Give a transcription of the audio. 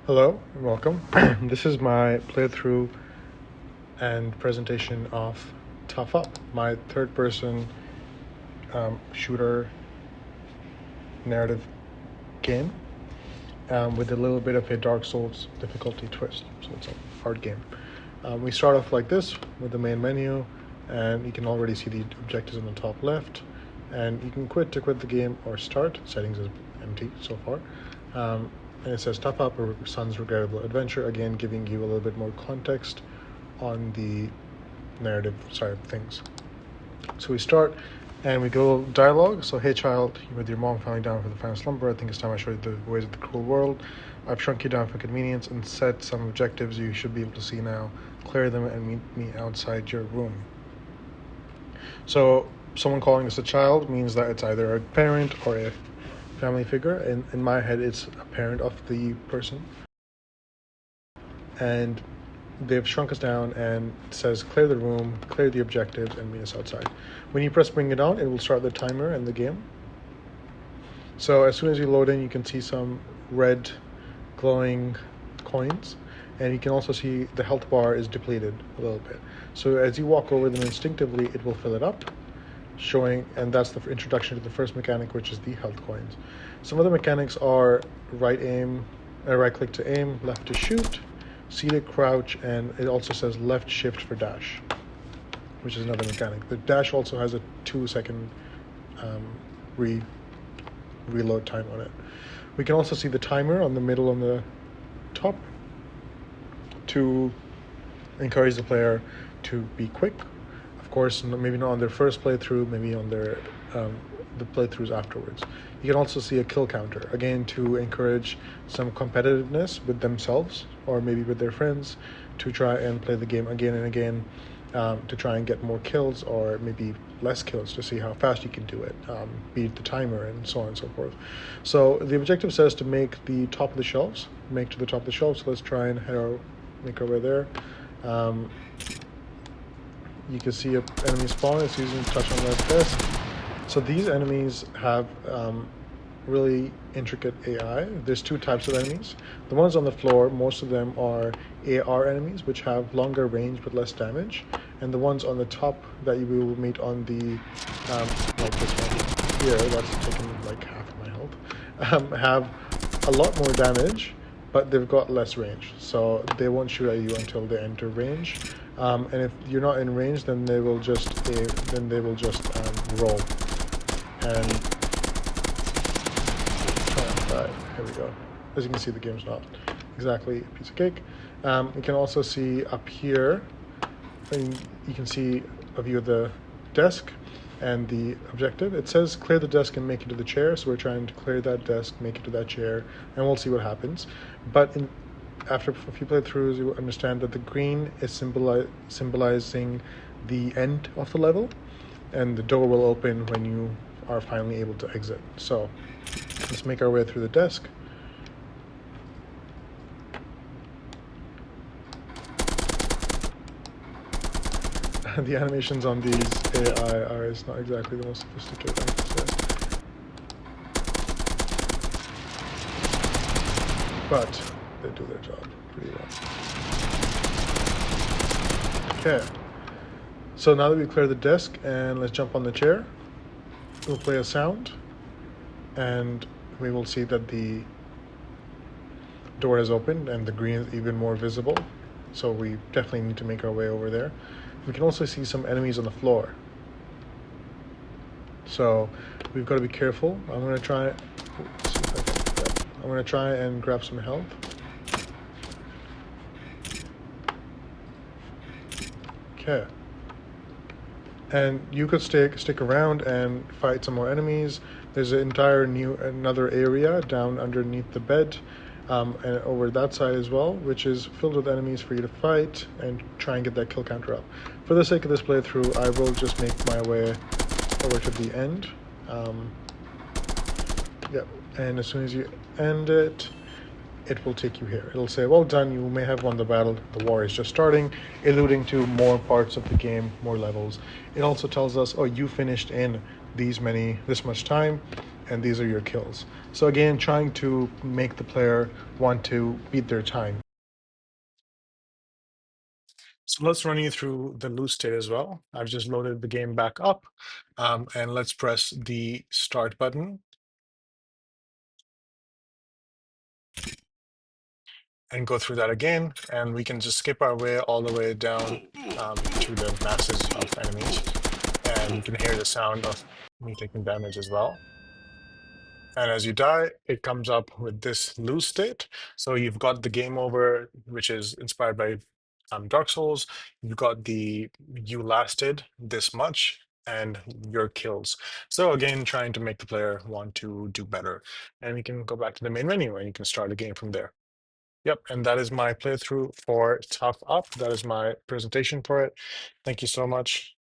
Hello and welcome. This is my playthrough and presentation of Tough Up, my third-person shooter narrative game with a little bit of a Dark Souls difficulty twist. So it's a hard game. We start off like this with the main menu, and you can already see the objectives on the top left. And you can quit to quit the game or start. Settings is empty so far. And it says Tough Up, or Son's Regrettable Adventure, again giving you a little bit more context on the narrative side of things. So we start and we go dialogue. So, hey child, with your mom falling down for the final slumber, I think it's time I show you the ways of the cruel world. I've shrunk you down for convenience and set some objectives you should be able to see now. Clear them and meet me outside your room. So someone calling us a child means that it's either a parent or a family figure. In my head, it's a parent of the person. And they've shrunk us down and it says clear the room, clear the objectives, and meet us outside. When you press bring it on, it will start the timer in the game. So as soon as you load in, you can see some red glowing coins, and you can also see the health bar is depleted a little bit. So as you walk over them instinctively, it will fill it up, showing, and that's the introduction to the first mechanic, which is the health coins. Some of the mechanics are right click to aim, left to shoot, C to crouch, and it also says left shift for dash, which is another mechanic. The dash also has a 2-second reload time on it. We can also see the timer on the middle on the top to encourage the player to be quick. Of course, maybe not on their first playthrough, maybe on their the playthroughs afterwards. You can also see a kill counter, again to encourage some competitiveness with themselves or maybe with their friends to try and play the game again and again, to try and get more kills or maybe less kills to see how fast you can do it, beat the timer, and so on and so forth. So the objective says to make to the top of the shelves. So let's try and make our way there. You can see an enemy spawn. It's using touch on that desk. So these enemies have really intricate AI. There's two types of enemies. The ones on the floor, most of them are AR enemies, which have longer range but less damage. And the ones on the top that you will meet on the, like this one here, that's taking like half of my health, have a lot more damage, but they've got less range. So they won't shoot at you until they enter range. And if you're not in range, then they will just roll and try and die. Here we go. As you can see, the game's not exactly a piece of cake. You can also see up here, and you can see a view of the desk and the objective. It says clear the desk and make it to the chair, so we're trying to clear that desk, make it to that chair, and we'll see what happens. But after a few playthroughs, you will understand that the green is symbolizing the end of the level, and the door will open when you are finally able to exit. So let's make our way through the desk. The animations on these AI is not exactly the most sophisticated, I have to say. But they do their job pretty well. Okay. So now that we've cleared the desk, and let's jump on the chair. We'll play a sound, and we will see that the door has opened and the green is even more visible. So we definitely need to make our way over there. We can also see some enemies on the floor. So we've got to be careful. I'm going to try and grab some health. Okay. And you could stick around and fight some more enemies. There's an another area down underneath the bed, and over that side as well, which is filled with enemies for you to fight and try and get that kill counter up. For the sake of this playthrough, I will just make my way over to the end. Yep. And as soon as you end it, it will take you here. It'll say, well done, you may have won the battle. The war is just starting, alluding to more parts of the game, more levels. It also tells us, oh, you finished in this much time. and these are your kills. So again, trying to make the player want to beat their time. So let's run you through the loose state as well. I've just loaded the game back up, and let's press the start button and go through that again. And we can just skip our way all the way down to the masses of enemies. And you can hear the sound of me taking damage as well. And as you die, it comes up with this lose state. So you've got the game over, which is inspired by Dark Souls. You've got the you lasted this much and your kills. So again, trying to make the player want to do better. And we can go back to the main menu and you can start a game from there. Yep, and that is my playthrough for Tough Up. That is my presentation for it. Thank you so much.